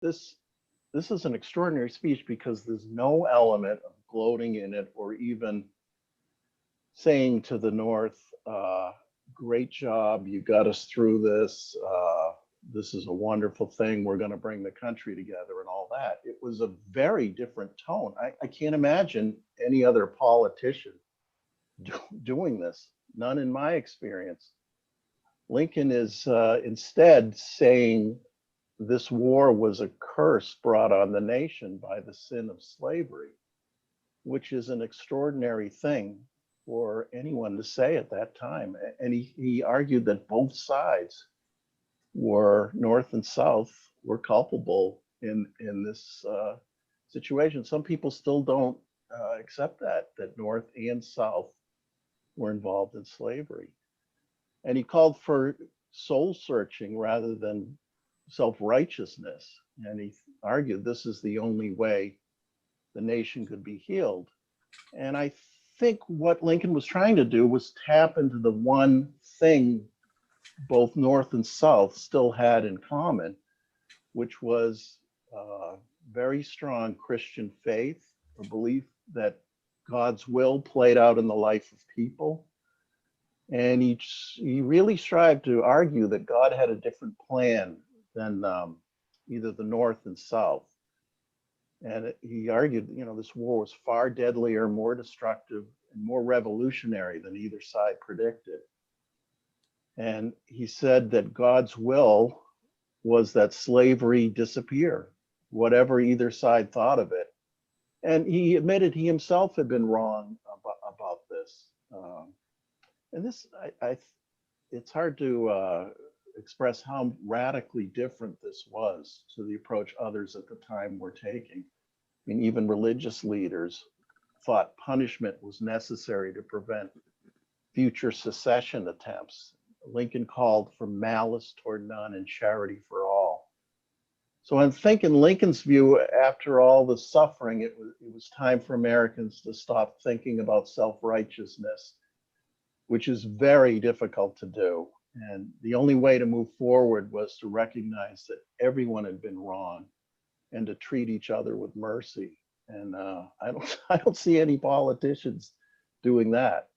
this this is an extraordinary speech because there's no element of gloating in it or even saying to the North, great job, you got us through this. This is a wonderful thing. We're going to bring the country together and all that. It was a very different tone. I can't imagine any other politician doing this, none in my experience. Lincoln is instead saying this war was a curse brought on the nation by the sin of slavery, which is an extraordinary thing for anyone to say at that time. And he argued that both sides were, North and South, were culpable in this situation. Some people still don't accept that North and South were involved in slavery. And he called for soul searching rather than self-righteousness. And he argued this is the only way the nation could be healed. And I think what Lincoln was trying to do was tap into the one thing both North and South still had in common, which was very strong Christian faith, a belief that God's will played out in the life of people. And he really strived to argue that God had a different plan than either the North and South. And he argued, this war was far deadlier, more destructive, and more revolutionary than either side predicted. And he said that God's will was that slavery disappear, whatever either side thought of it. And he admitted he himself had been wrong about this. And this, it's hard to express how radically different this was to the approach others at the time were taking. I mean, even religious leaders thought punishment was necessary to prevent future secession attempts. Lincoln called for malice toward none and charity for all. So I think in Lincoln's view, after all the suffering, it was time for Americans to stop thinking about self-righteousness, which is very difficult to do. And the only way to move forward was to recognize that everyone had been wrong and to treat each other with mercy. And I don't see any politicians doing that.